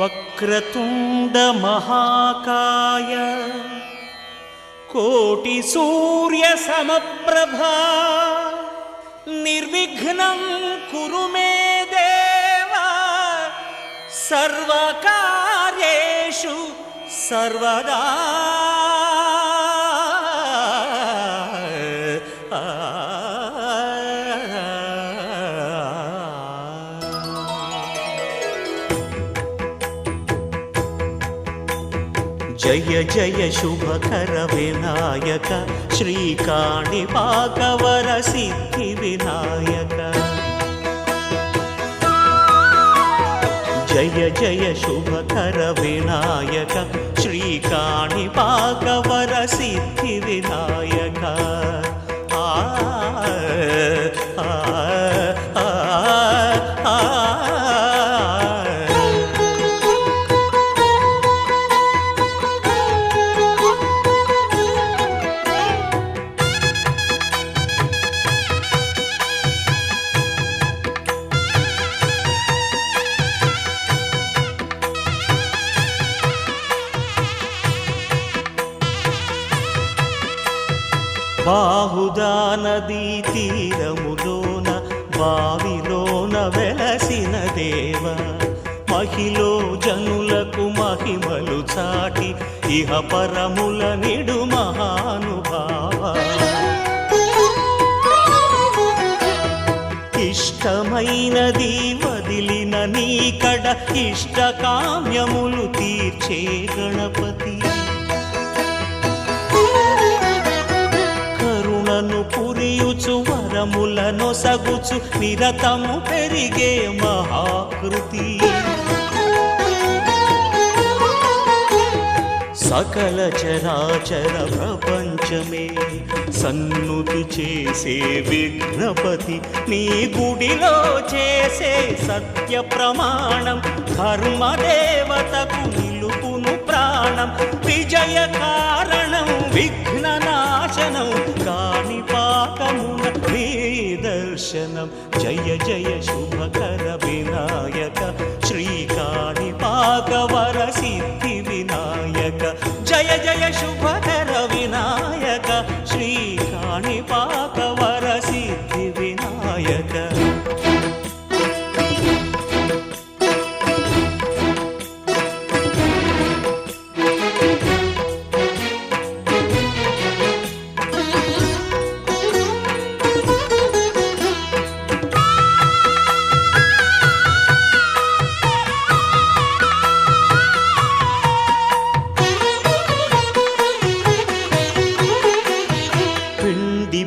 వక్రతుండ మహాకాయ కోటి సూర్య సమప్రభా నిర్విఘ్నం కురు మే దేవ సర్వకార్యేషు సర్వదా. జయ జయ శుభకర వినాయక శ్రీకాణిపాకవర సిద్ధి వినాయక. జయ జయ శుభకర వినాయక శ్రీకాణిపాకవర సిద్ధి వినాయక. బాహుదా నదీ తీరములోన బావిలోన వెలసిన దేవ మహిలో జనులకు మహిమలు చాటి ఇహ పరముల నిడు మహానుభావ. ఇష్టమైనది వదిలిన నీకడ ఇష్ట కామ్యములు తీర్చే గణపతి. పురియుచు వరములను సగుచు నిరతము పెరిగే మహాకృతి. సకల చరాచర ప్రపంచమే సన్నుతి చేసే విఘ్నపతి నీ గుడిలో చేసే సత్య ప్రమాణం ధర్మదేవతకు నిలుపును ప్రాణం. విజయ కారణం విఘ్న నాశనం కాణిపాకమున నీ దర్శనం. జయ జయ శుభకర వినాయక శ్రీకాణిపాకవర సిద్ధి వినాయక. జయ జయ శుభకర వినాయక శ్రీకాణిపాకవర సిద్ధి వినాయక.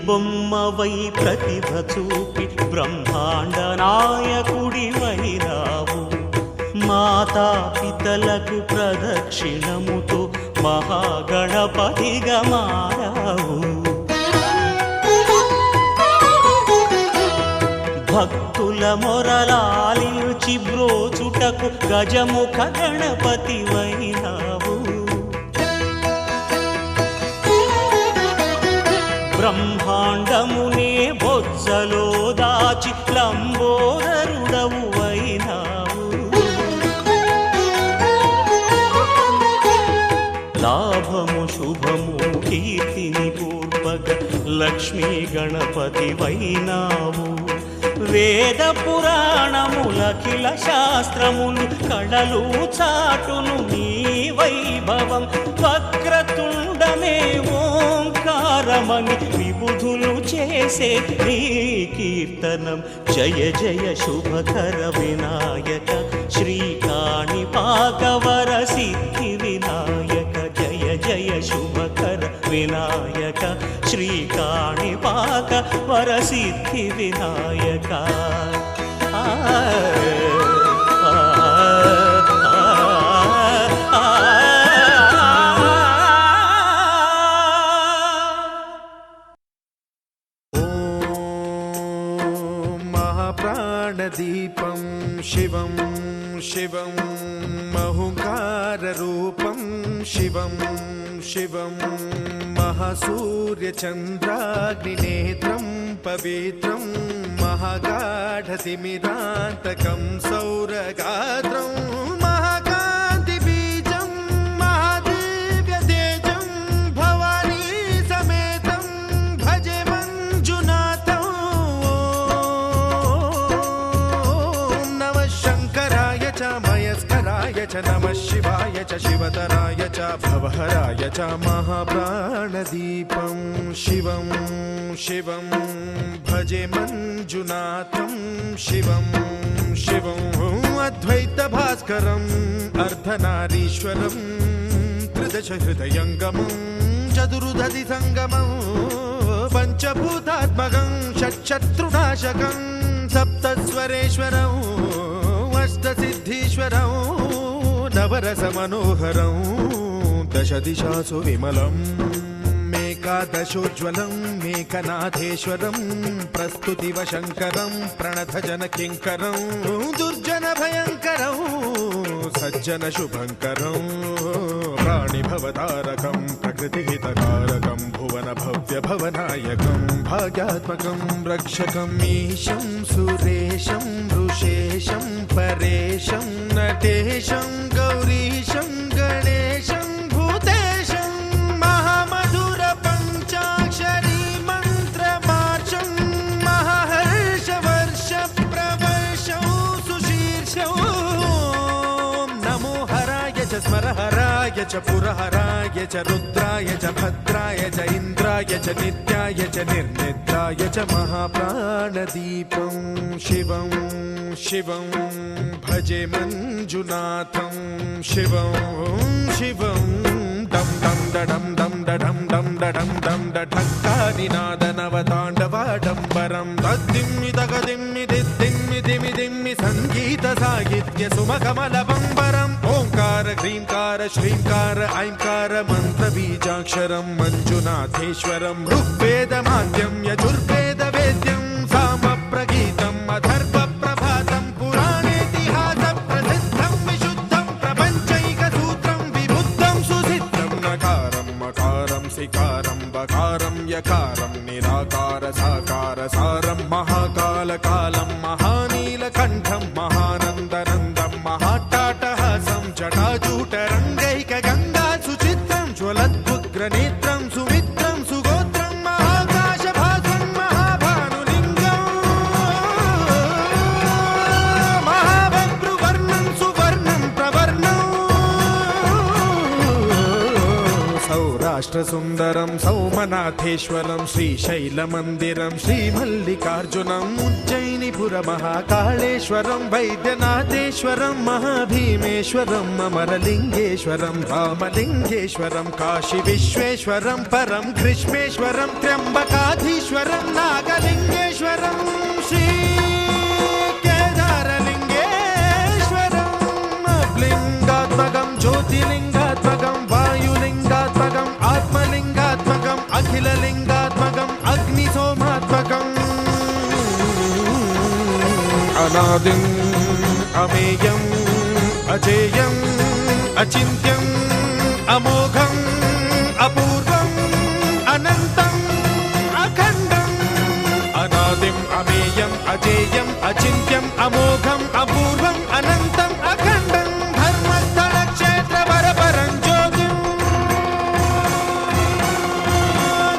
బొమ్మవై ప్రతిభ చూపి బ్రహ్మాండ నాయకుడివైనావు. మాతా పితలకు ప్రదక్షిణముతో మహాగణపతిగా మారావు. భక్తుల మొరలాలించి బ్రోచుటకు గజముఖ గణపతివైనావు. బ్రహ్మాండమునే బొజ్జలో దాచి లంబోదరుడవు అయినావు. లాభము శుభము కీర్తిని పూర్వక లక్ష్మీ గణపతి వైనావు. వేద పురాణములఖిల శాస్త్రములు కళలు చాటును నీ వైభవం. వక్రతుండమే ఓంకారమని విబుధులు చేసే నీ కీర్తనం. జయ జయ శుభకర వినాయక శ్రీకాణిపాకవర సిద్ధి వినాయక. జయ జయ శుభకర వినాయక శ్రీకాణిపాకవర సిద్ధి వినాయక. ప్రాణదీపం శివం శివం మహుంకారరూపం శివం శివం మహాసూర్యచంద్రాగ్నినేత్రం పవిత్రం మహాగాఢతిమిరాంతకం సౌరగాత్రం మహాగా च नमः शिवाय च शिवतराय च भवहराय च महाप्राणदीपं शिवं शिवं भजे मञ्जुनाथं शिवं शिवं अद्वैतभास्करम् अर्धनारीश्वरं त्रिदशहृदयङ्गमं चतुर्दधि सङ्गमं पञ्चभूतात्मकं षट्शत्रुनाशकं सप्तस्वरेश्वरम् अष्टसिद्धीश्वरं नवरसमनोहरं दशदिशासु विमलम् मेकादशोज्ज्वलं मेकनाथेश्वरं प्रस्तुतिवशङ्करं प्रणतजनकिङ्करं दुर्जनभयङ्करं सज्जनशुभङ्करं प्राणिभवतारकं प्रकृतिहितकारकं भुवनभव्यभवनायकं भाग्यात्मकं रक्षकम् ईशं सुरेशं ऋषेशं परेशं नटेशं गौरीशं गणेशं भूतेशं महामधुर पञ्चाक्षरी मन्त्रमार्चं महाहर्षवर्ष प्रवर्षं सुशीर्षं नमो हराय च स्मरहराय च पुरहराय च रुद्राय च भद्राय च इन्द्राय च नित्याय च निर्निद्राय च महाप्राणदीपं शिवं शिवं भजे मञ्जुनाथं शिवं शिवं डं डं डडं डं डडं डं डडं डं डढक्कानिनादनवताण्डवाडम्बरं तद्दिम्मि तगदिम्मि दिद्दिम्मि दिमि दिम्मि सङ्गीतसाहित्य सुमकमलबम्बरम् ओङ्कार ह्रीङ्कार श्रीङ्कार ऐङ्कार मन्त्रबीजाक्षरं मञ्जुनाथेश्वरं ऋग्वेदमाद्यं यजुर्वेदवेद्यं सामप्रगीतम् अथर्वप्रभातं पुराणेतिहासप्रसिद्धं विशुद्धं प्रपञ्चैकसूत्रं विबुद्धं सुसिद्धं नकारं मकारं सिकारं बकारं यकारं निराकार साकार सारं महाकालकालं महानीलकण्ठं महानन्दनन्दं महाट्टाटहासं जटाजूटरङ्गैकगङ्गा सुचित्रं ज्वलद्भुग्रनेत्रं सुमित्रं सुगोत्रं महाकाशभासं महाभानुलिङ्गं महाभद्रुवर्णं सुवर्णं प्रवर्णं सौराष्ट्रसुन्दरं सौमनाथेश्वरं श्रीशैलमन्दिरं श्रीमल्लिकार्जुनम् उज्जयिनीपुरमहाकाळेश्वरं वैद्यनाथेश्वरं महाभीमेश्वरम् अमरलिङ्गेश्वरं रामलिङ्गेश्वरं काशीविश्वेश्वरं परं ग्रीष्मेश्वरं त्र्यम्बकाधीश्वरं नागलिङ्गेश्वरं श्रीकेदारलिङ्गेश्वरम् अब्लिङ्गात्मकं ज्योतिलिङ्गात्मकं वायुलिङ्गात्मकम् आत्मलिङ्गात्मकम् अखिललिङ्गात्मकम् अग्निसोमात्मकम् अनादिम् अमेयम् अजेयम् अचिन्त्यम् अमोघम् अपूर्वम् अनन्तम् अखण्डम् अनादिम् अमेयम् अजेयम् अचिन्त्यम् अमोघम् अपूर्वम् अनन्तम् अखण्डम् धर्मस्थलक्षेत्रवरपरं ज्योतिम्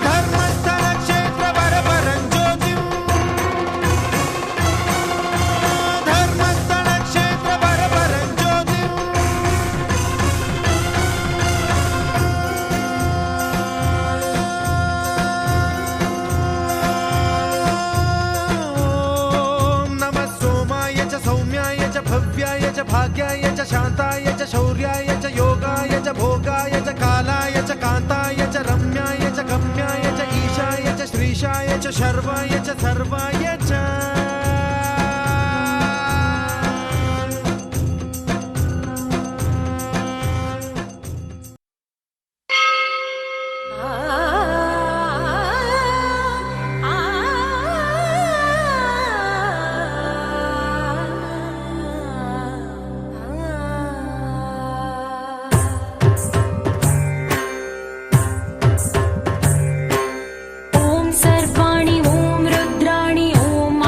धर्मस्थलक्षेत्रवरपरं ज्योतिम् धर्मस्थलक्षेत्रवरपरं ज्योतिम् नमः सोमाय च सौम्याय च भव्याय च भाग्याय च शान्ताय च शौर्याय च योगाय च भोगाय च कालाय च कान्ताय च रम्याय च गम्याय च ईशाय च श्रीशाय च शर्वाय च सर्वाय च ॐ सर्वाणि ॐ रुद्राणि ॐ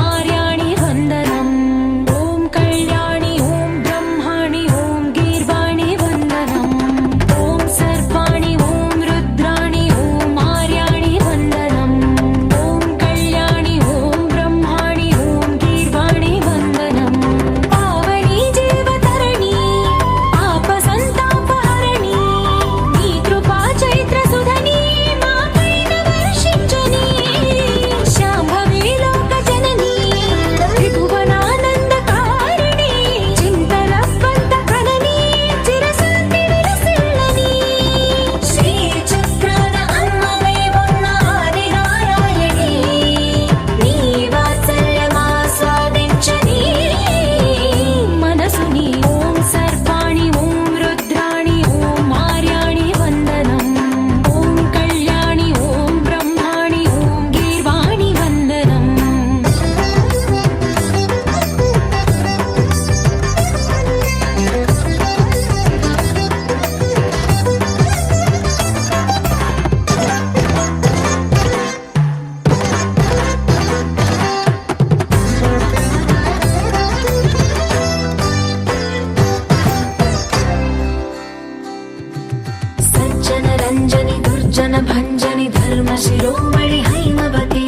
धर्म शिरोमणि हैमवते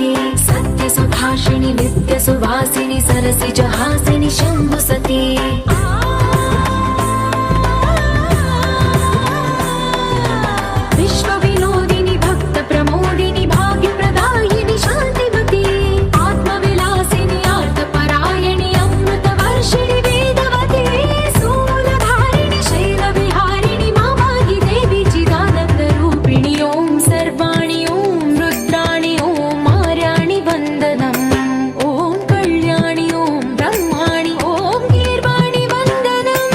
सत्य सुभाषिणि नित्य सुवासिनि सरसिज हासिनि शम्भुसती विश्व विनोदिनि भक्त प्रमोदिनि भाग्य प्रदायिनि शान्तिमती आत्मविलासिनि आर्तपरायणि अमृत वर्षिणि वेदवती सूलधारिणि शैल विहारिणि मामाहि देवी चिदानन्द रूपिणि ॐ सर्वाणि ॐ रुद्राणि ॐ मार्याणि वन्दनम् ॐ कल्याणि ॐ ब्रह्माणि ॐ गीर्वाणि वन्दनम्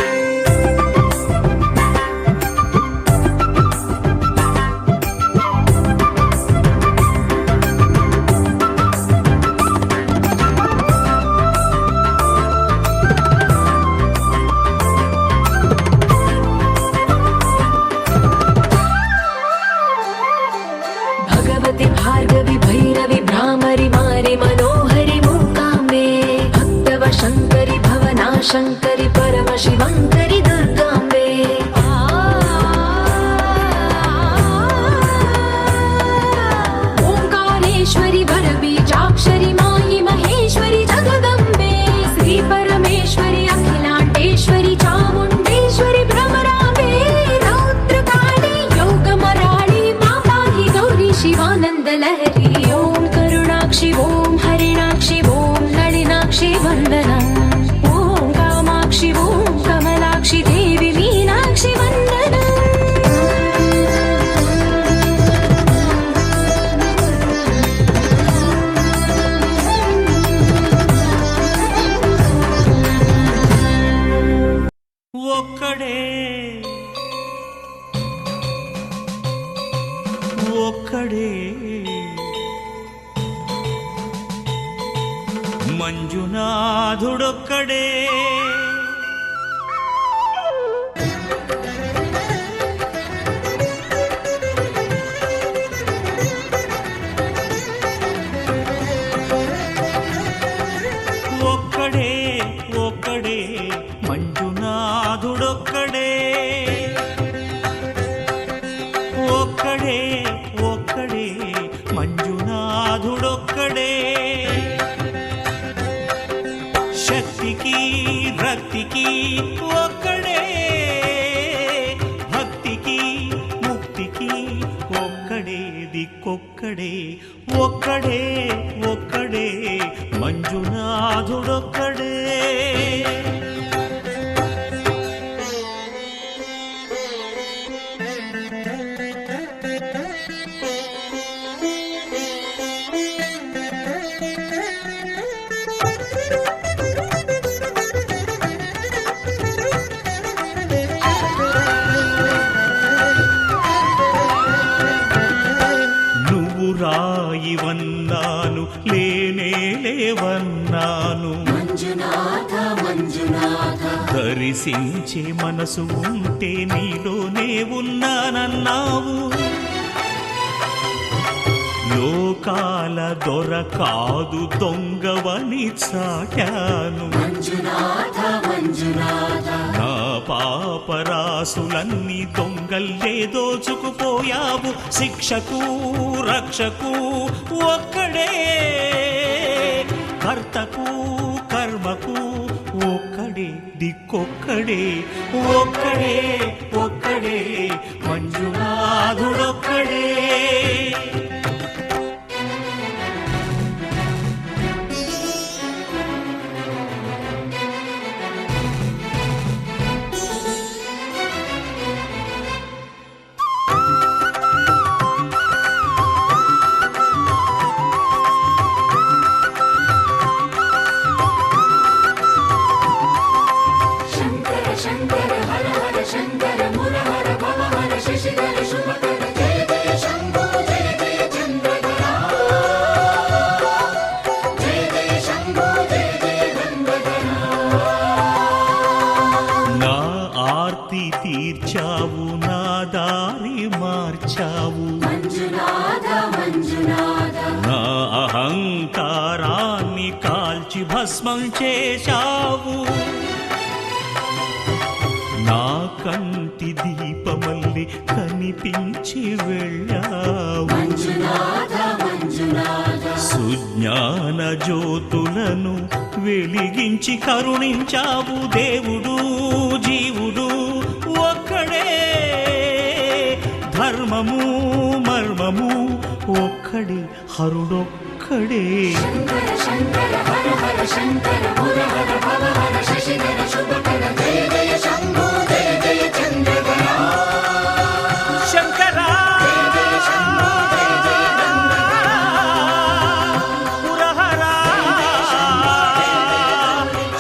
भगवति भार्गवि भैरवि भ्रामरि मारि मनोहरि मूकाम्बे भक्तव शङ्करि भवना शङ्करि परम शिवङ्करि दुर्गाम्बे ओङ्कारेश्वरि वरबीजाक्षरि मायि महेश्वरि जगदम्बे श्री परमेश्वरि अखिलाण्डेश्वरि चामुण्डेश्वरि भ्रमराम्बे रौद्रकाली योगमराळि माताहि गौरी शिवानन्द लहरी ॐ करुणाक्षि ॐ हरिणाक्षि ॐ नളിनाक्षि वन्दनम् ॐ कामाक्षि ॐ कमलाक्षि देवी मीनाक्षि वन्दनम् ఒక్కడే ఒక్కడే మంజునాథుడొక్కడే ఒక్కడే ఒక్కడే మంజునాథుడొక్కడే ఒక్కడే ఒక్కడే మంజునాథుడొక్కడే శక్తికి రక్తికి ఒక్కడే భక్తికి ముక్తికి ఒక్కడే దిక్కొక్కడే ఒక్కడే ఒక్కడే మంజునాథుడొక్కడే నువ్వు రాయివన్నాను లేనే లేవన్నాను దరిసించే మనసు ఉంటే నీలోనే ఉన్నానన్నావు లోకాల దొర కాదు దొంగవని చాటాను నా పాపరాసులన్నీ దొంగల్లే దోచుకుపోయావు శిక్షకు రక్షకు ఒక్కడే కర్తకు కర్మకు ఒక్కడే దిక్కొక్కడే ఒక్కడే ఒక్కడే మంజునాథుడొక్కడే తీర్చావు నా దారి మార్చావు నా అహంకారాన్ని కాల్చి భస్మం చేశావు నా కంటి దీపమల్లి వలె కనిపించి వెళ్ళావు సుజ్ఞాన జ్యోతులను వెలిగించి కరుణించావు దేవుడు జీవుడు ఒక్కడే ధర్మము మర్మము ఒక్కడే హరుడొక్కడే శంకరా పురహరా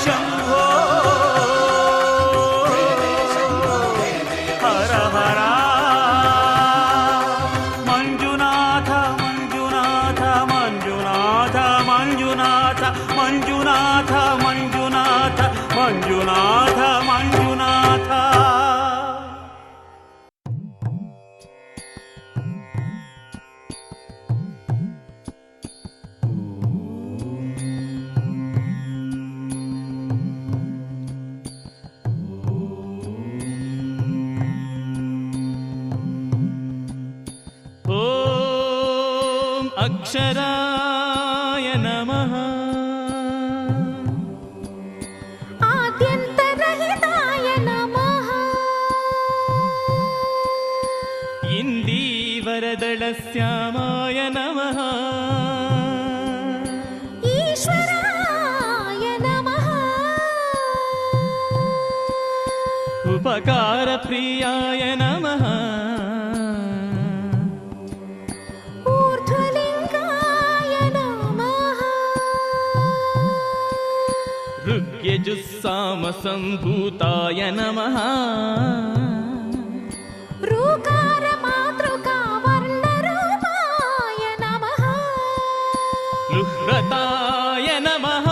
శంభో హర హర మంజునాథ మంజునాథ మంజునాథ మంజునాథ మంజునాథ మంజునాథ మంజునాథ మంజునాథ ఓం అక్షరాయ నమః ఆద్యంతరహితాయ నమః ఇందీవరదళశ్యామాయ నమః ఈశ్వరాయ నమః ఉపకారప్రియాయ నమః ఊర్ధ్వలింగాయ నమః ఋగ్యజుస్సామసంభూతాయ నమః ఋకార మాతృకా వర్ణరూపాయ నమః లుహ్రతాయ నమః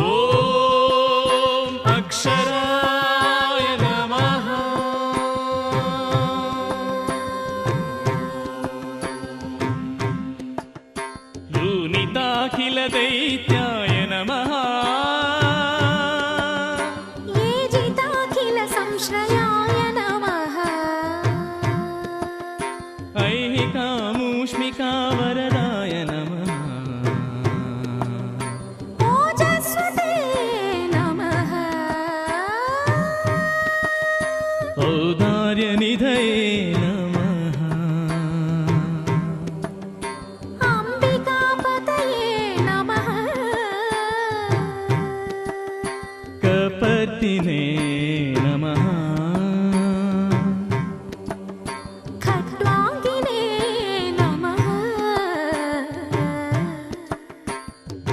ఓం అక్షరాయ నమః లూనితాఖిల దైత్యాయ నమః ఏజితాఖిల సంశ్రయాయ నమః ఐహికామూష్మికా వరదాయ నమః ఓజస్వతే నమః ఔదార్యనిధయే నమః అంబికాపతయే నమః కపర్దినే నమః ఖట్వాంగినే నమః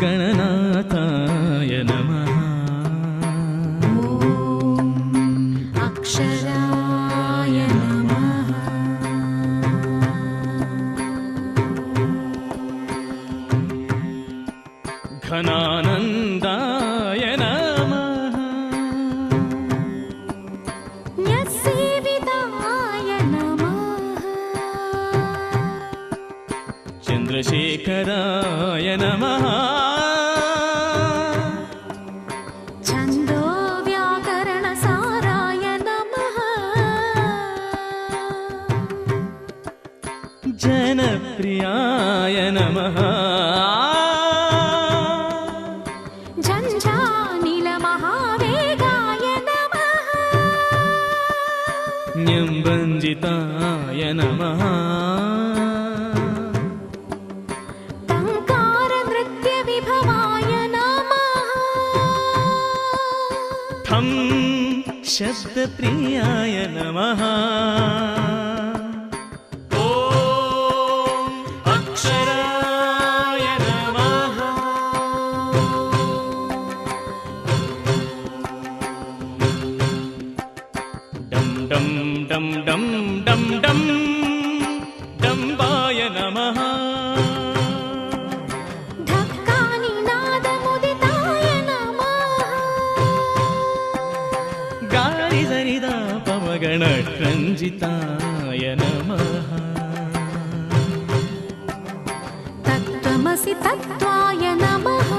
గణనాథాయ నమః అక్షరాయ నమః ఘనానందాయ నమః న్యస్సేవితాయ నమః చంద్రశేఖరాయ నమః ఛందో వ్యాకరణ సారాయ నమః జనప్రియాయ నమః ఝంఝానిల మహావేగాయ నమః న్యంబంజితాయ నమః టంకార నృత్య విభవాయ నమః ఠం శబ్దప్రియాయ నమః ఓం అక్షరాయ నమః డం డం డం డం డం డం డంబాయ నమః ఢక్కాని నాదముదితాయ నమః గారి సరిదా పమగణట్రంజితాయ నమః తత్వమసి తత్వాయ నమః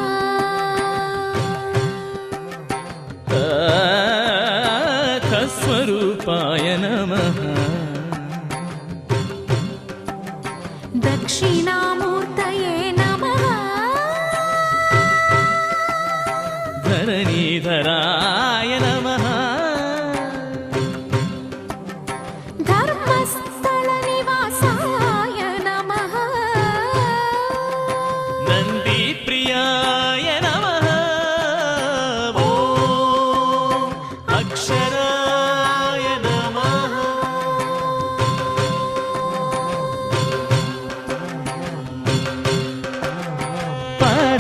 తస్వరూపాయ नमः दक्षिणामूर्तये नमः धरणीधराय नमः धर्मस्थलनिवासाय नमः नन्दिप्रियाय नमः ॐ अक्षराय नमः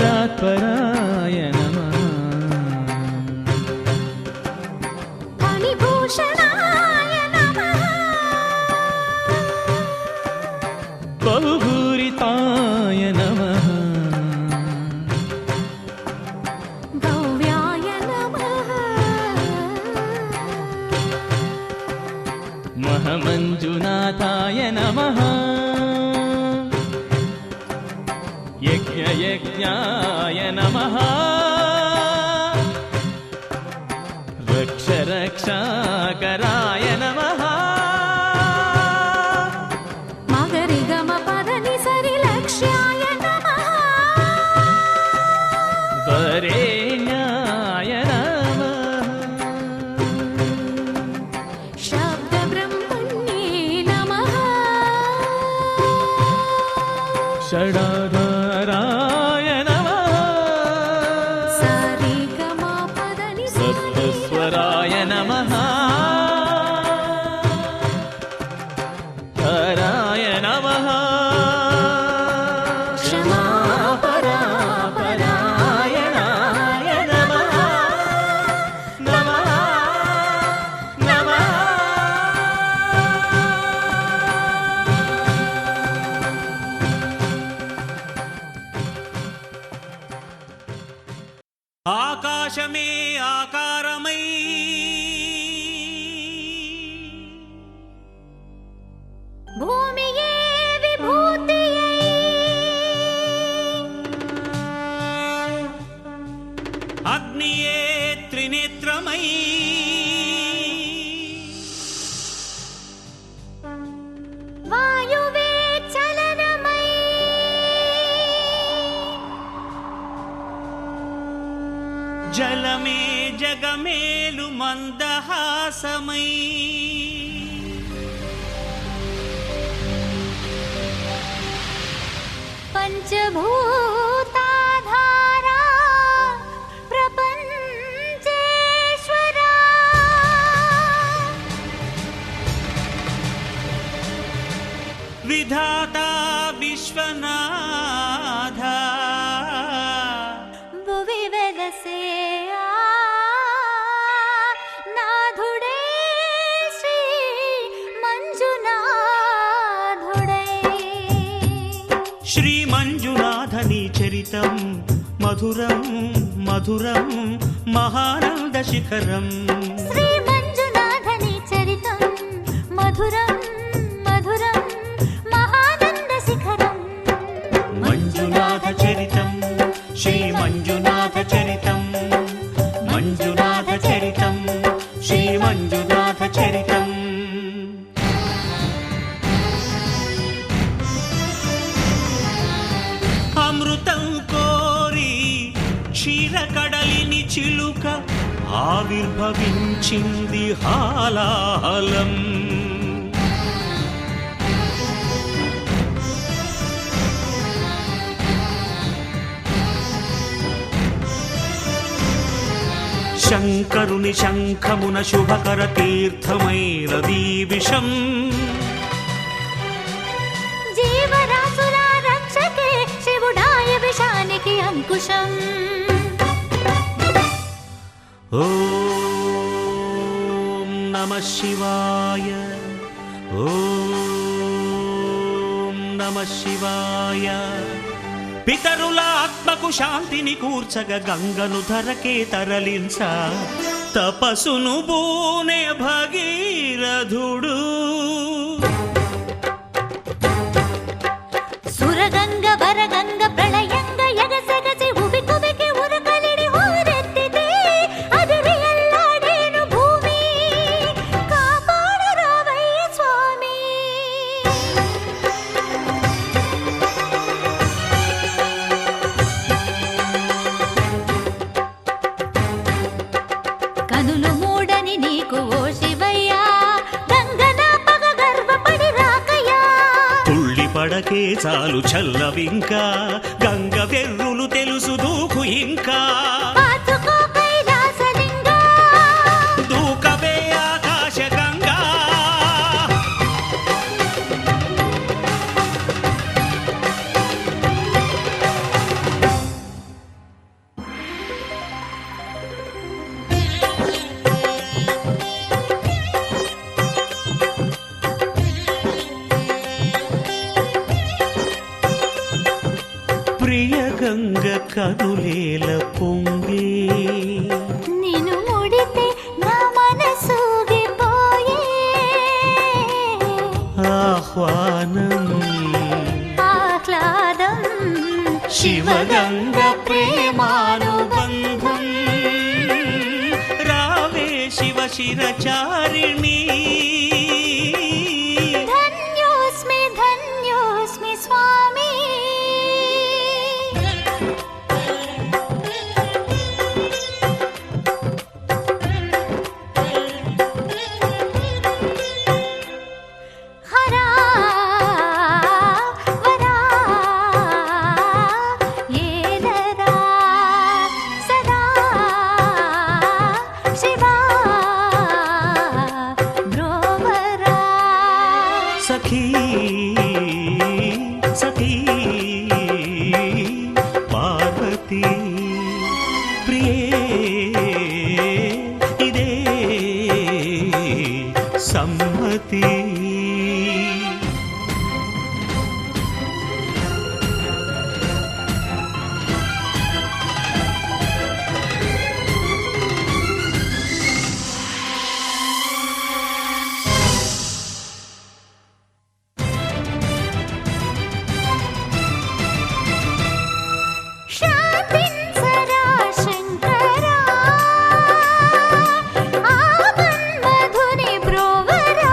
परात्पराय नमः फणिभूषणाय नमः बहुभूरिताय नमः गौव्याय नमः महमञ्जुनाथाय नमः यज्ञयज्ञाय नमः रक्षरक्षाकराय नमः मगरिगमपदनिसरिलक्ष्याय नमः वरेण्याय नमः शब्दब्रह्मण्ये नमः षडाधाराय नमः सप्तस्वराय नमः हराय नमः क्षमापरापरायणाय नमः नमः नमः ఆకాశమే ఆకారమై భూమియే విభూతియై అగ్నియే త్రినేత్రమై వాయువే చలనమై జలమే జగమేలు మందహాసమై పంచభూతాధారా ప్రపంచేశ్వరా విధాత విశ్వనాథ భువి వెలసే నాథుడే శ్రీ మంజునాథుడే శ్రీ మంజునాథని చరితం మధురం మధురం మహానంద శిఖరం శ్రీ మంజునాథని చరితం మధురం మధురం మహానంద శిఖరం మంజునాథ చరితం శ్రీ మంజునాథ చరితం మంజునాథ చరితం శ్రీ మంజునాథ చరితం అమృతం కోరి క్షీరకడలిని చిలుక ఆవిర్భవించింది హాలాహలం శంకరుని శంఖమున శుభకర తీర్థమైనదీ విషం జీవరాశుల రక్షకే శివుడాయ విషానికి అంకుశం ఓం నమః శివాయ ఓం నమః శివాయ పితరుల ఆత్మకు శాంతిని కూర్చగ గంగను ధరకే తరలించ తపసును బూనే భగీరథుడు సురగంగ వరగంగ ప్రళయంగ ఎగసెగసి ఉబి కుబికి ఉరకలిడి ఊరెత్తితే అదిరి అల్లాడేను భూమి కాపాడరా చూపులకే చాలు చల్లవింకా గంగ వెర్రులు తెలుసు దూకు ఇంకా పాతుకో కైలాసలింగా దూకవే ఆకాశ గంగా ప్రియ గంగ కనులేల పొంగే నిన్ను ముడితే నా మనసూగిపోయే ఆహ్వానం ఆహ్లాదం శివగంగ ప్రేమానుబంధం రావే శివ శిరచారిణి ధన్యోస్మి ధన్యోస్మి స్వామి హరా వరా ఏలరా సదా శివా బ్రోవరా సఖీ సఖీ పార్వతీ ప్రియే ఇదే సమ్మతి శాంతించరా శంకరా ఆ మన్మధుని బ్రోవరా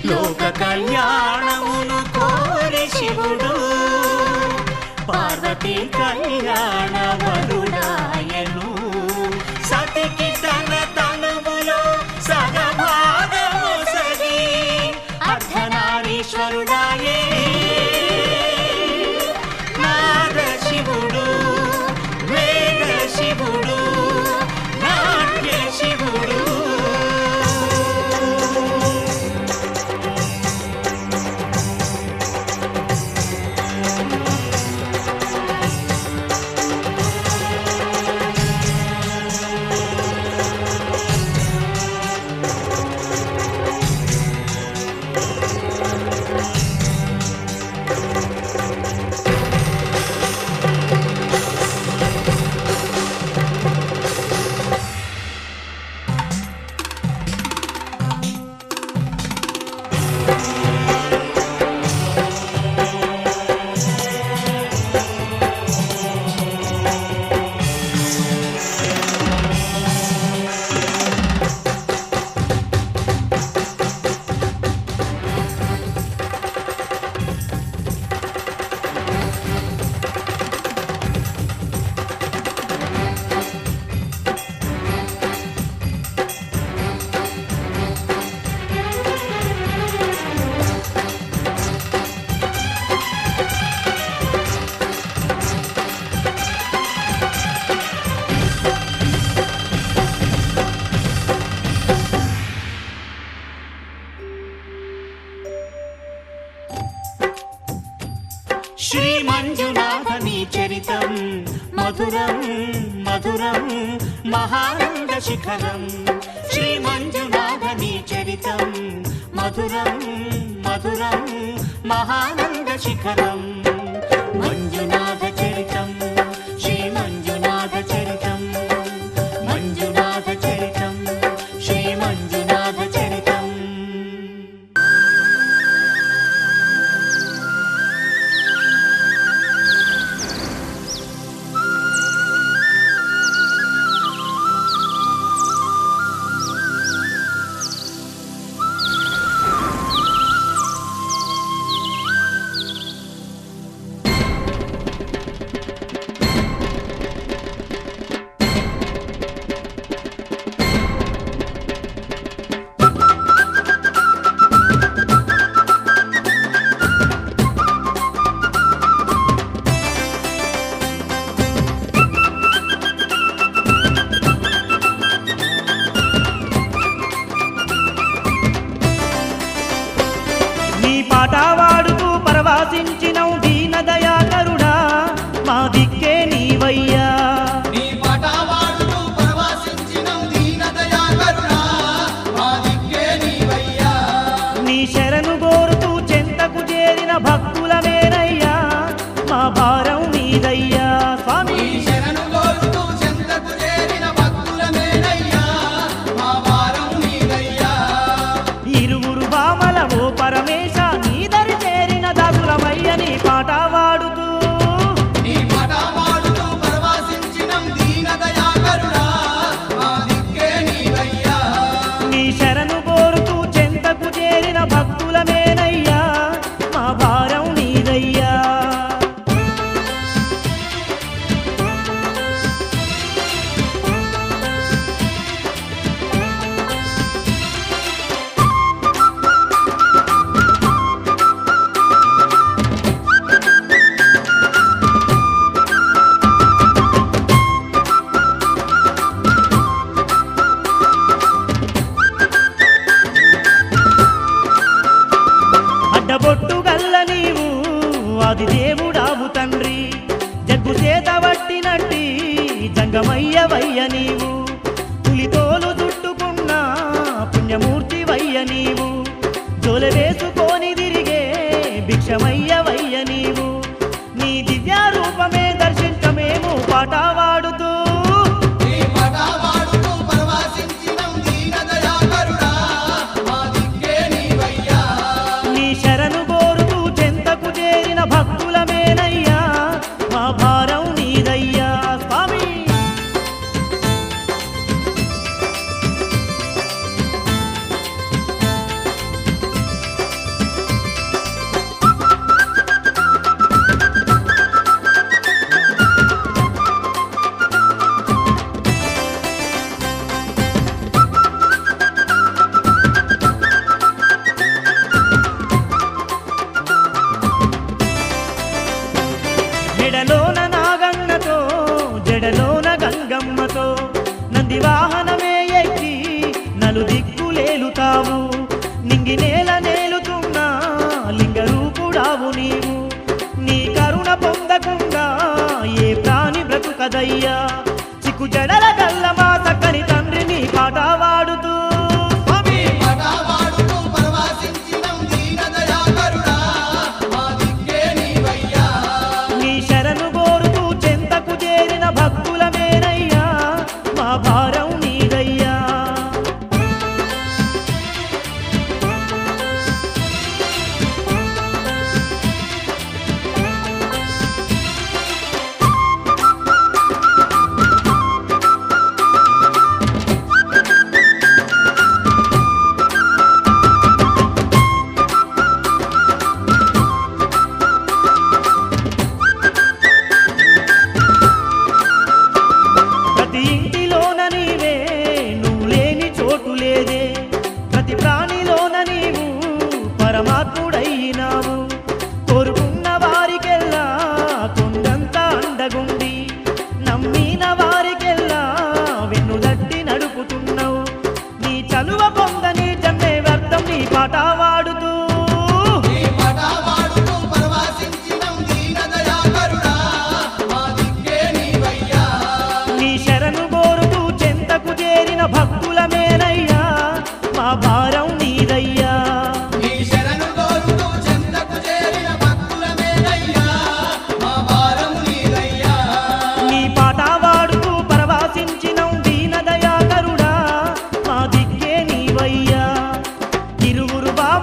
లోక కళ్యాణమును కోరి శివుడు పార్వతీ కళ్యాణ వరుడాయను సతికి తన తనువులో సగభాగము సగి అర్ధనారీశ్వరుడాయే నాద శివుడు వేద శివుడు నాట్య శివుడు శ్రీ మంజునాథని చరితం మధురం మధురం మహానంద శిఖరం శ్రీ మంజునాథని చరితం మధురం మధురం మహానంద శిఖరం మంజునాథ చరితం శ్రీ మంజునాథ చరితం మంజునాథ చరితం శ్రీ మంజునాథ చరితం దిక్కే నీవయ్యా నీ పాట వాడుతూ పరవశించినం దీన దయాకరుడా మా దిక్కే నీవయ్యా నీ శరణు కోరుతూ చెంతకు చేరిన భక్తులమేనయ్యా మా భారం నీదయ్యా స్వామి నీ శరణు కోరుతూ చెంతకు చేరిన భక్తులమేనయ్యా మా భారం నీదయ్యా ఇరువురు బామల ఓ పరమేశ నీదరి చేరిన దాసులమయ్య నీ పాట వాడుతూ నీ పాట వాడుతూ పరవశించినం దీన దయాకరుడా మా దిక్కే నీవయ్యా నీ శరణు కోరుతూ చెంతకు చేరిన భక్తులమేనయ్యా మా భారం నీదయ్యా అడ్డబొట్టు గల్ల నీవు అది దేవుడావు తండ్రి జగ్గు చేత పట్టినట్టి జంగమయ్యవయ్య నీవు పులితోలు చుట్టుకున్న పుణ్యమూర్తి వయ్య నీవు జోల వేసుకొని తిరిగే భిక్షమయ్యవయ్య నీవు నీ దివ్య రూపమే దర్శించమేము పాట వాడుతూ నీ పాట వాడుతూ పరవశించినం దీన దయాకరుడా మా దిక్కే నీవయ్యా నీ శరణు కోరుతూ చెంతకు చేరిన భక్తులమేనయ్యా మా భారం నీదయ్యా స్వామి జడలోన నాగన్నతో జడలోన గంగమ్మతో నంది వాహనమే ఎక్కి నలు దిక్కులేలుతావు నింగి నేల నేలుతున్నా లింగ రూపుడావు నీవు నీ కరుణ పొందకుండా ఏ ప్రాణి బ్రతుకదయ్యా చిక్కు జడల గల్ల మా చక్కని తండ్రి నీ పాట వాడుతూ స్వామి పాట వాడుతూ పరవశించినం దీన దయాకరుడా మా దిక్కే నీవయ్యా నీ శరణు కోరుతూ చెంతకు చేరిన భక్తులమేనయ్యా మా భారం నీదయ్యా ప్రతి ఇంటిలోన నీవే నువ్వు లేని చోటు లేదే ప్రతి ప్రాణిలోన నీవు పరమాత్ముడైనావు కోరుకున్న వారికెల్లా కొండంత అండగుండి నమ్మిన వారికెల్లా వెన్నుదట్టి నడుపుతున్నావు నీ చలువ పొందని జన్మే వ్యర్థం నీ పాట వాడుతూ నీ పాట వాడుతూ పరవశించినం దీన దయాకరుడా మా దిక్కే నీవయ్యా నీ శరణు కోరుతూ చెంతకు చేరిన భక్తులమేనయ్యా మా భారం నీదయ్యా నీ శరణు కోరుతూ చెంతకు చేరిన భక్తులమేనయ్యా మా భారం నీదయ్యా నీ పాట వాడుతూ పరవశించినం దీన దయాకరుడా మా దిక్కే నీవయ్యా ఇరువురు బావ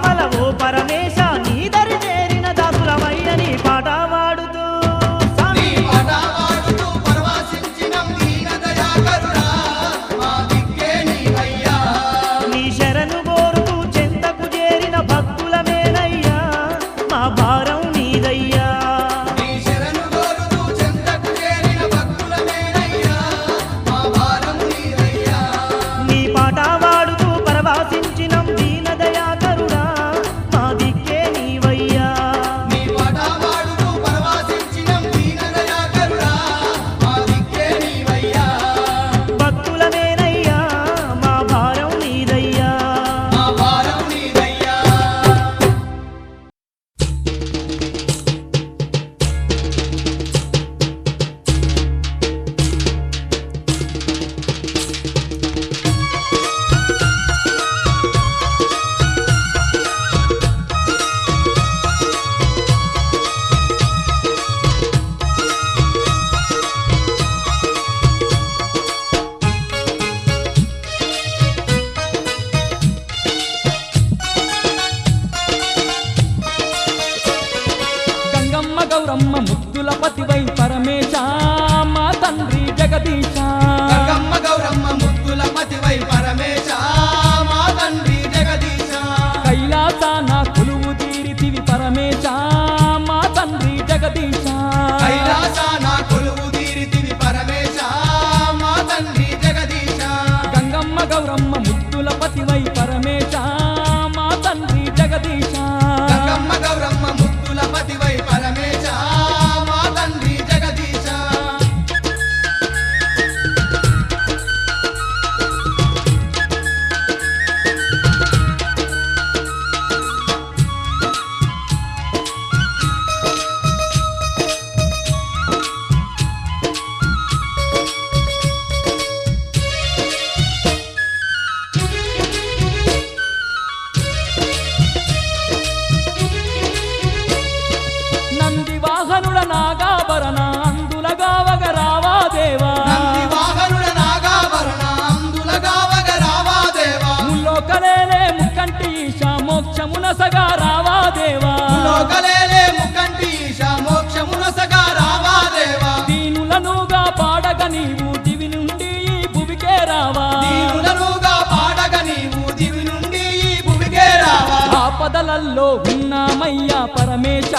నీవు దివి నుండి ఈ భువికే రావా దీనులనుగా పాడగ నీవు దివి నుండి ఈ భూమికే రావా ఆపదలల్లో ఉన్నామయ్యా పరమేశ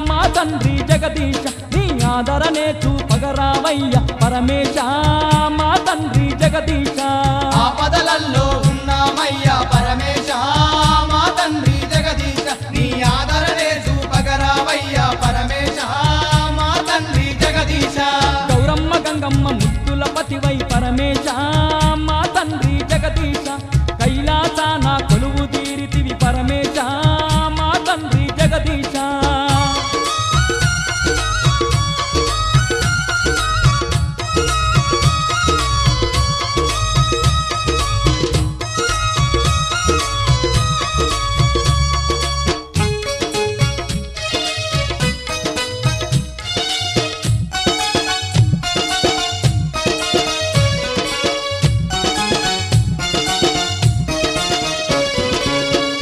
మా తండ్రి జగదీశ నీ ఆదరణే చూపగరావయ్యా పరమేశ మా తండ్రి జగదీశ ఆపదలల్లో ఉన్నామయ్యా పరమేశ మా తండ్రి జగదీశ నీ ఆదరణే చూపగరావయ్యా పరమేశ మా తండ్రి జగదీశ గౌరమ్మ గంగమ్మ ముద్దుల పతివై పరమేశ మా తండ్రి జగదీశ కైలాసాన కొలువు తీరితివి పరమేశ మా తండ్రి జగదీశ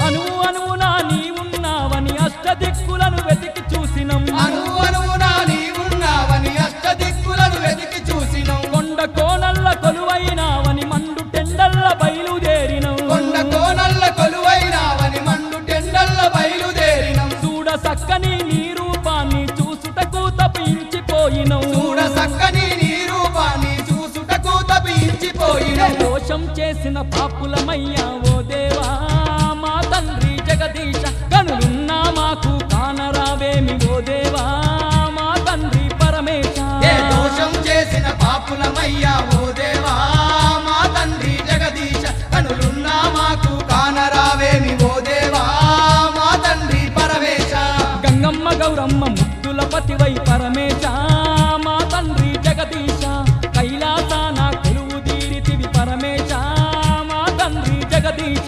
అణువు అణువునా నీవున్నావని అష్టదిక్కులను వెతికి చూసినం అనువునా నీవున్నావని అష్టదిక్కులను వెతికి చూసినం కొండ కోనల్ల కొలువైనావని మండు టెండల్ల బయలుదేరినం కొండ కోనల్ల కొలువైనావని మండు టెండల్ల బయలుదేరినం చూడ సక్కని నీ రూపాన్ని చూసుటకు తప్పించిపోయినం చూడ సక్కని నీ రూపాన్ని చూసుటకు తపించిపోయినం దోషం చేసిన పాపులమయ్యా ఓ దేవా మా తండ్రి జగదీశ కనులున్నా మాకు కానరావేమి ఓ దేవా మా తండ్రి పరమేశ ఏ దోషం చేసిన పాపులమయ్యా ఓ దేవా మా తండ్రి జగదీశ కనులున్నా మాకు కానరావేమి ఓ దేవా మా తండ్రి పరమేశ గంగమ్మ గౌరమ్మ ముద్దుల పతివై పరమేశ మా తండ్రి జగదీశ కైలాసాన కొలువు తీరితివి పరమేశ మా తండ్రి జగదీశ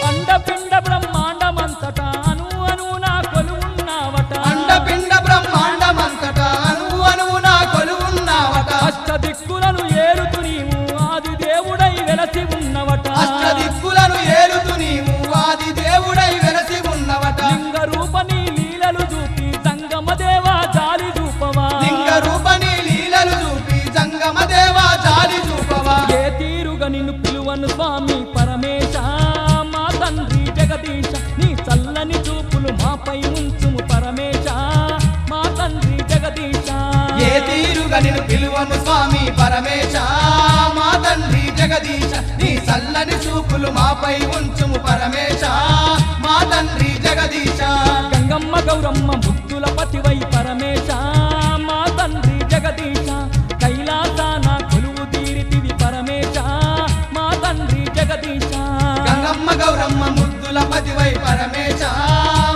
అండపిండ బ్రహ్మాండమంతటా అను అను నా కొలువున్నావట అండపిండ బ్రహ్మాండమంతటా అనువునా కొలువున్నావట అష్టదిక్కులను ఏలుతు నీవు ఆది దేవుడై వెలసి ఉన్నవట అష్టదిక్కులను ఏలుతు నీవు ఆది దేవుడై వెలసి ఉన్నవట లింగ రూపని లీలలు చూపి సంగమ దేవా జాలి చూపవా లింగ రూపని లీలలు చూపి జంగమ దేవా జాలి చూపవా ఏ తీరుగా నిన్ను పిలువను స్వామి పరమేశ మా తండ్రి జగదీశ నీ చల్లని చూపులు మాపై ఉంచుము పరమేశ మా తండ్రి జగదీశ ఏ తీరుగా నిన్ను పిలువను స్వామి పరమేశ మా తండ్రి జగదీశ నీ చల్లని చూపులు మాపై ఉంచుము పరమేశ మా తండ్రి జగదీశ గంగమ్మ గౌరమ్మ ముద్దుల పతివై పరమేశ మా తండ్రి జగదీశ కైలాసాన కొలువు తీరితివి పరమేశ మా తండ్రి జగదీశ గంగమ్మ గౌరమ్మ ముద్దుల పతివై పరమేశ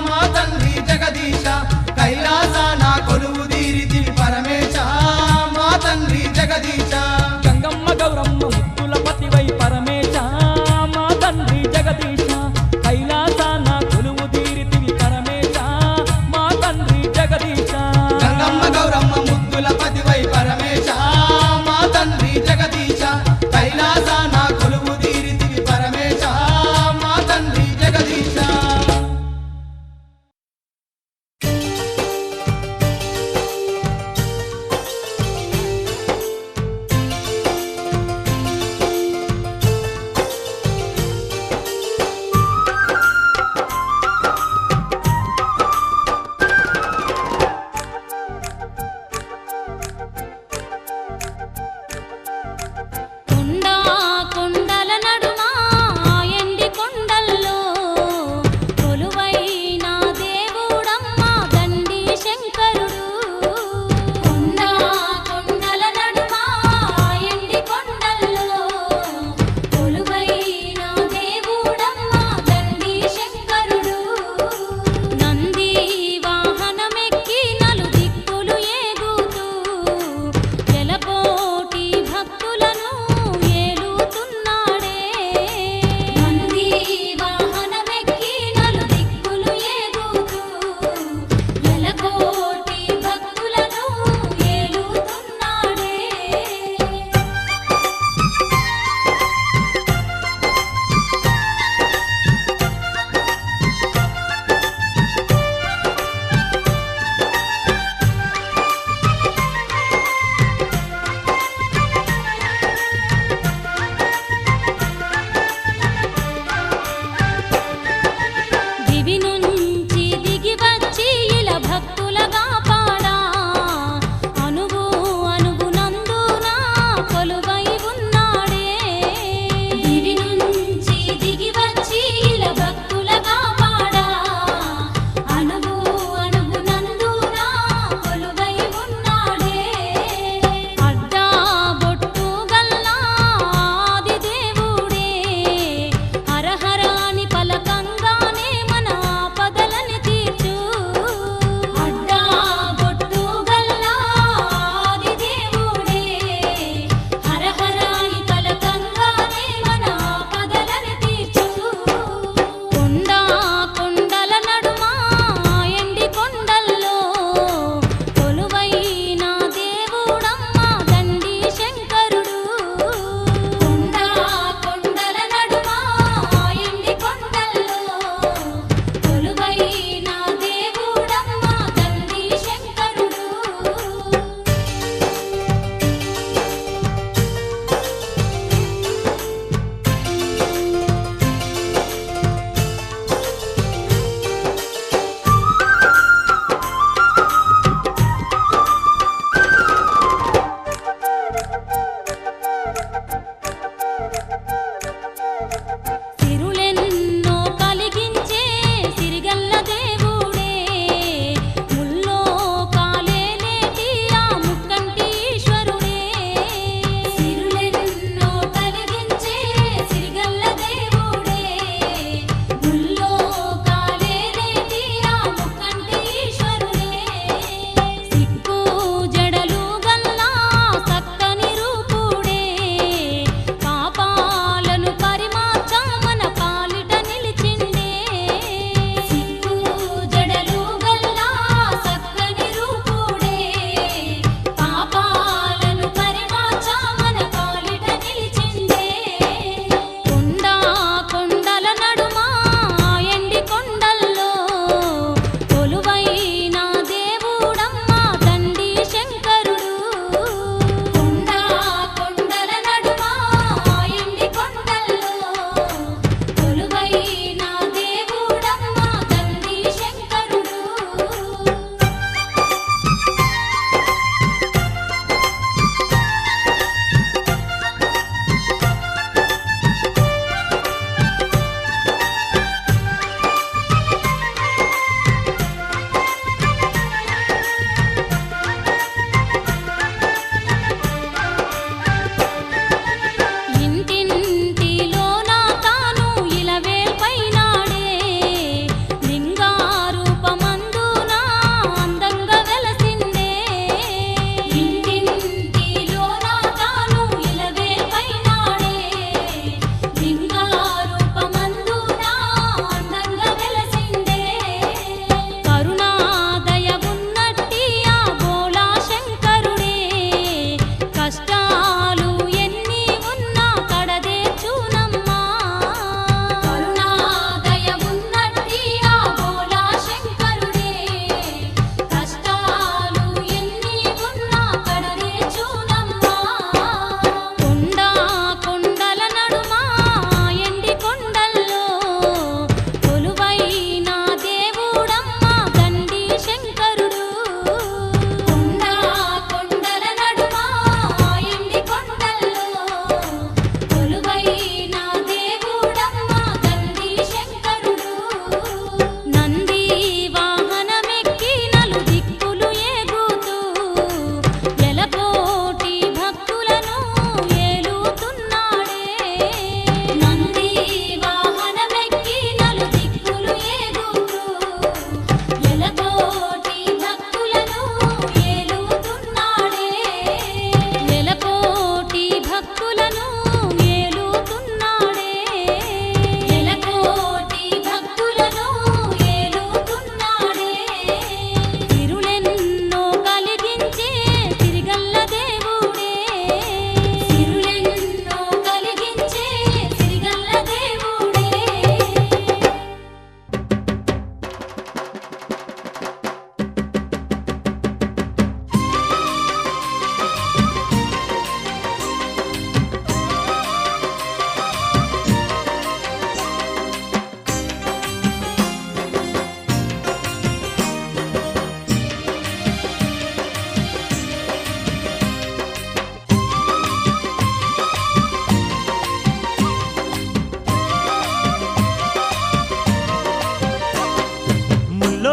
మా తండ్రి జగదీశ కైలాసాన కొలువు తీరితివి పరమేశ మా తండ్రి జగదీశ గంగమ్మ గౌరమ్మ ముద్దుల పతివై పరమేశ మా తండ్రి జగదీశ కైలా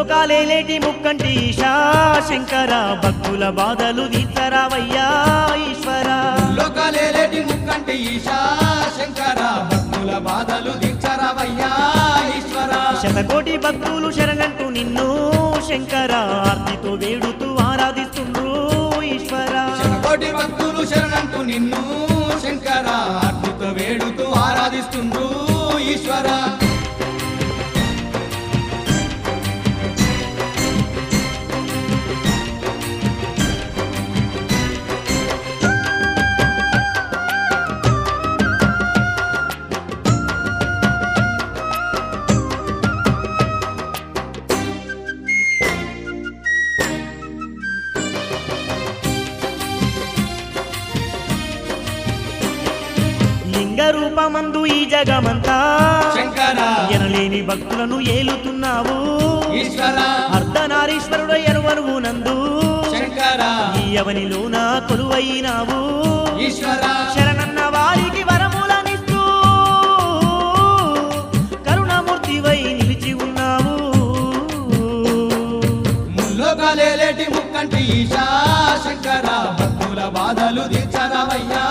ముల్లోకాలేటి ముక్కంటి ఈశా శంకర భక్తుల బాధలు తీర్చరావయ్యా ఈశ్వర లోకాలేటి ముక్కంటి ఈశా శంకర భక్తుల బాధలు తీర్చరావయ్యా ఈశ్వర శతకోటి భక్తులు శరణంటూ నిన్ను శంకర ఆర్తితో వేడుతూ ఆరాధిస్తుండ్రు ఈశ్వర శతకోటి భక్తులు శరణంటూ నిన్ను శంకర ఆర్తితో వేడుతూ ఆరాధిస్తుండ్రు ఈశ్వర లింగ రూపమందు ఈ జగమంతా శంకర ఎనలేని భక్తులను ఏలుతున్నావు ఈశ్వర అర్ధనారీశ్వరుడు ఎరువనువునందు శంకర ఈ అవనిలోన కొలువైనావు ఈశ్వర శరణన్న వారికి వరములనిస్తూ కరుణమూర్తివై నిలిచి ఉన్నావు ముల్లోకాలేటి ముక్కంటి ఈశా శంకర భక్తుల బాధలు తీర్చరావయ్యా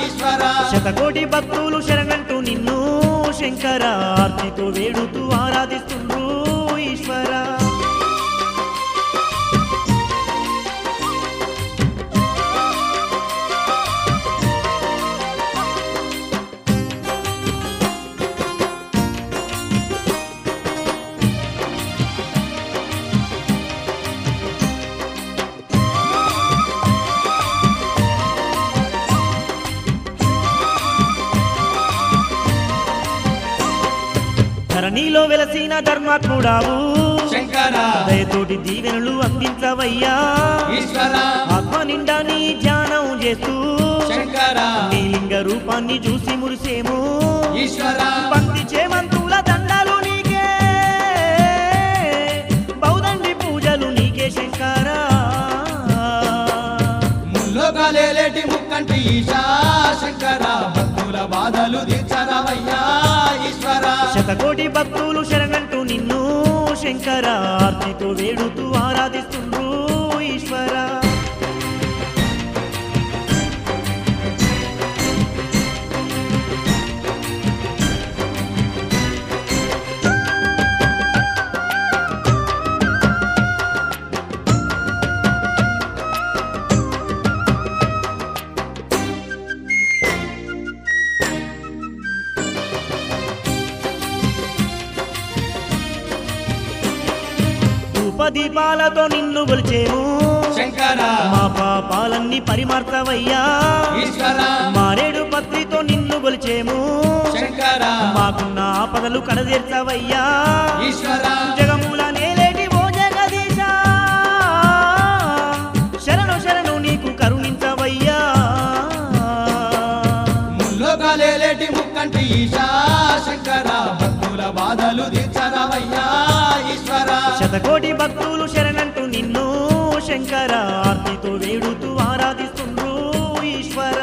ఈశ్వర శతకోటి భక్తులు శరణంటూ నిన్ను శంకర ఆర్తితో వేడుతూ ఆరాధిస్తుండ్రు ఈశ్వర ధరణిలో వెలసిన ధర్మాత్ముడావు శంకర దయతోటి దీవెనలు అందించవయ్యా ఈశ్వర ఆత్మ నిండా నీ ధ్యానం చేస్తూ శంకర నీ లింగ రూపాన్ని చూసి మురిసేము ఈశ్వర పంక్తి చేమంతుల దండాలు నీకే బౌదండి పూజలు నీకే శంకర ముల్లోకాలేటి ముక్కంటి ఈశా శంకర భక్తుల బాధలు తీర్చరావయ్యా ఈశ్వర శతకోటి భక్తులు శరణంటూ నిన్ను శంకర ఆర్తితో వేడుతూ ఆరాధిస్తుండ్రు ఈశ్వర దీపాలతో నిన్ను గొలిచేము శంకర మా పాపాలన్నీ పరిమార్తవయ్యా ఈశ్వర మారేడు పత్రితో నిన్ను గొలిచేము శంకర మాకున్న ఆపదలు కడదీర్చవయ్యా ఈశ్వర జగముల నేలేటి ఓ జగదీశ శరణు శరణు నీకు కరుణించవయ్యా ముల్లోకాలేటి ముక్కంటి ఈశా శంకర భక్తుల బాధలు తీర్చరావయ్యా ఈశ్వర శతకోటి భక్తులు శరణంటూ నిన్ను శంకర ఆర్తితో వేడుతూ ఆరాధిస్తుండ్రు ఈశ్వర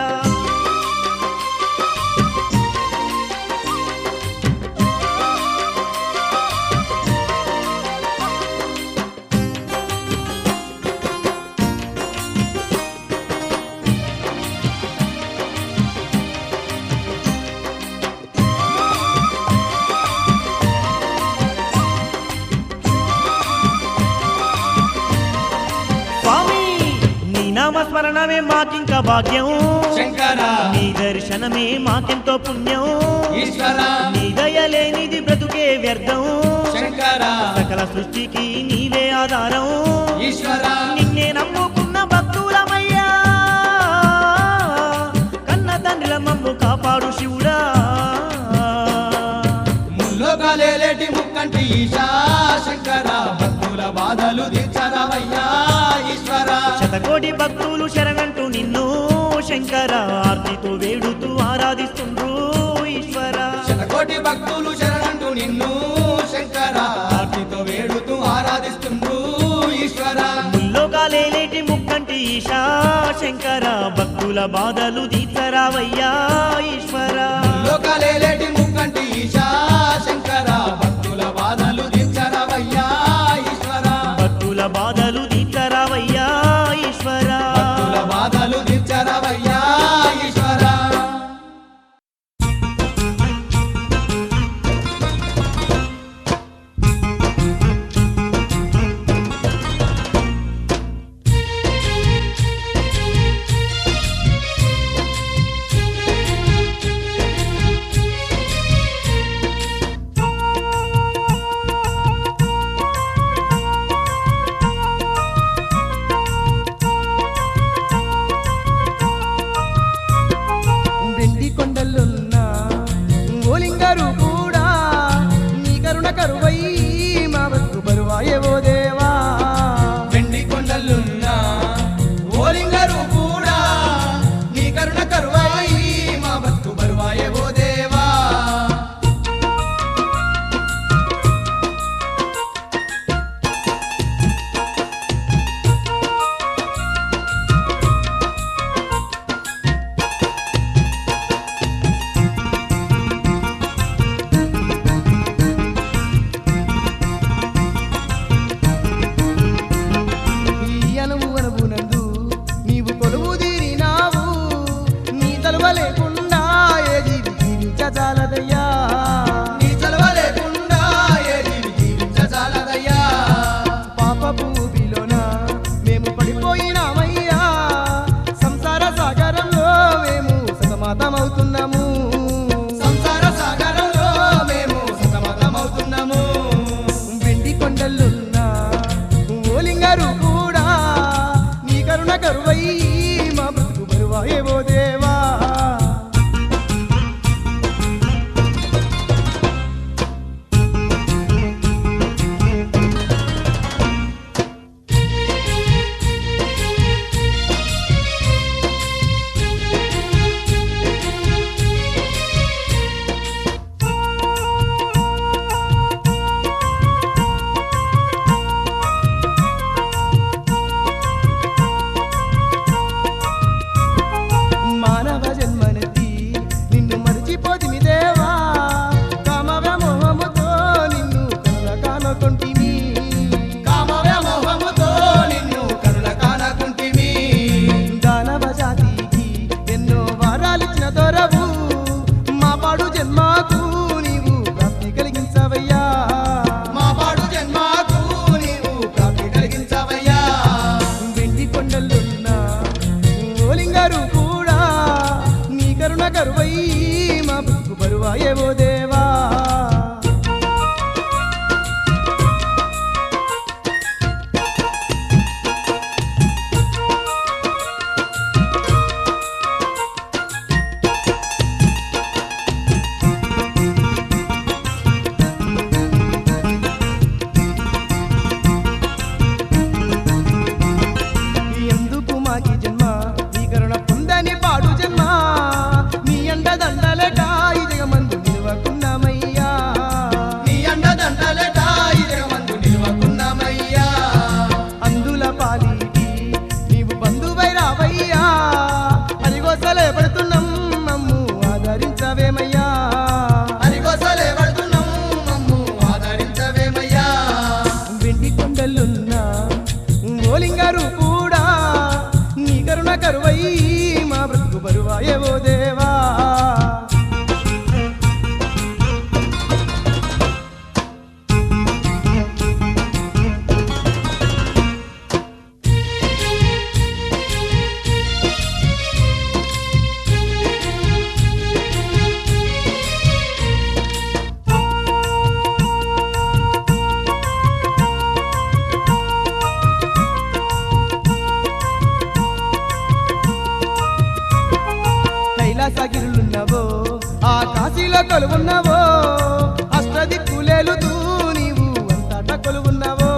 నామస్మరణమే మాకింక భాగ్యం శంకర నీ దర్శనమే మాకెంతో పుణ్యం ఈశ్వర నీ దయలేనిది బ్రతుకే వ్యర్థం శంకర సకల సృష్టికి నీవే ఆధారం ఈశ్వర నిన్నే నమ్ముకున్న భక్తులమయ్యా కన్న తండ్రిల మమ్ము కాపాడు శివుడా ముల్లోకాలేటి ముక్కంటి ఈశా శంకర భక్తుల బాధలు తీర్చరావయ్యా ఈశ్వర శతకోటి భక్తులు శరణంటూ నిన్ను శంకర ఆర్తితో వేడుతూ ఆరాధిస్తుండ్రు ఈశ్వర శతకోటి భక్తులు శరణంటూ నిన్ను శంకర ఆర్తితో వేడుతూ ఆరాధిస్తుండ్రు ఈశ్వర ముల్లోకాలేటి ముక్కంటి ఈశా శంకర భక్తుల బాధలు తీర్చరావయ్యా ఈశ్వర లోకాలేటి ముక్కంటి ఈశా శంకర భక్తుల బాధలు తీర్చరావయ్యా ఈశ్వర ఓలింగారు కూడా నీ కరుణ కరువై మా బతుకు బరువాయే ఓ దేవా వెండి కొండలున్నా ఓలింగరు కూడా నీ కరుణ కరువాయి మా బతుకు బరువాయే ఓ దేవా ఈ అనువునందు నీవు కొలువు తీరినావు నీ తలువ లేకుండా ఏ జీవి జీవించజాలదయ్యా నీ చలవ లేకుండా ఏ జీవి జీవించజాలదయ్యా పాపపు ఊబిలోన మేము పడిపోయినామయ్యా సంసార సాగరంలో మేము సతమతమవుతున్నాము సంసార సాగరంలో మేము సతమతమవుతున్నాము వెండి కొండలున్నా ఓలింగారు కూడా నీ కరుణ కరువై మా బ్రతుకు బరువాయే ఓ దేవా మానవ జన్మనెత్తి నిన్ను మరిచిపోతిమి దేవా కామ వ్యామోహముతో నిన్ను కనుల కానొకొంటిమి కామ వ్యామోహముతో నిన్ను కరుణ కానకుంటిమి దానవ జాతికి ఎన్నో వారాలిచ్చిన దొరవు మా పాడు జన్మకు నీవు ప్రాప్తి కలిగించవయ్యా మా పాడు జన్మకు నీవు ప్రాప్తి కలిగించవయ్యా వెండి కొండలున్న ఓలింగారు కూడా నీ కరుణ కరువై మా బతుకు బరువాయే ఓ దేవా ఎందుకు మాకి జన్మ నీ కరుణ పొందని పాడు జన్మ నీ అండ దండలట ఈ జగమందు నిలవకున్నామయ్యా నీ అండదండలట ఇరగమందు నిలవకున్నామయ్యా అందుల పాలిటి నీవు బంధువై రావయ్యా అరిగోసలే పడుతున్నాం మమ్ము ఆదరించవేమయ్యా హరిగోసలే పడుతున్నాం మమ్ము ఆదరించవేమయ్యా వెండి కొండలున్న ఓలింగారు కూడా నీ కరుణ కరువై మా బ్రతుకు బరువాయే ఓ దేవా కైలాసగిరులున్నవో ఆ కాశీలో కొలువున్నవో అష్టదిక్కులేలుతూ నీవు అంతటా కొలువున్నవో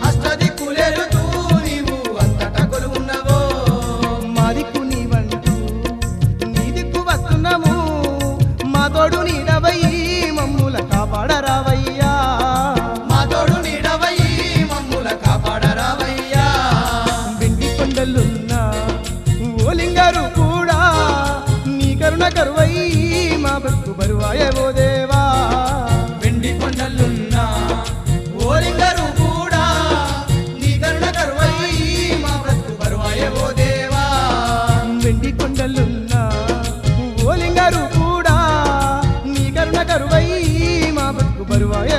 అష్టదిక్కులేలుతూ నీవు అంతటా కొలువున్నవో మా దిక్కు నీవంటూ నీ దిక్కు వస్తున్నాము మా తోడు నీడవై మమ్ముల కాపాడరావయ్యా మా తోడు నీడవయ్యి మమ్ముల కాపాడరావయ్యా వెండి కొండలున్న ఓలింగారు కూడా నీ కరుణ కరువై మా బతుకు బరువాయే ఓ దేవా వెండి కొండలున్నా ఓలింగరు కూడా నీ కరుణ కరువయ్యి మా బ్రతుకు బరువాయే ఓ దేవా వెండి కొండలున్న ఓలింగారు కూడా నీ కరుణ కరువై మా బతుకు బరువాయే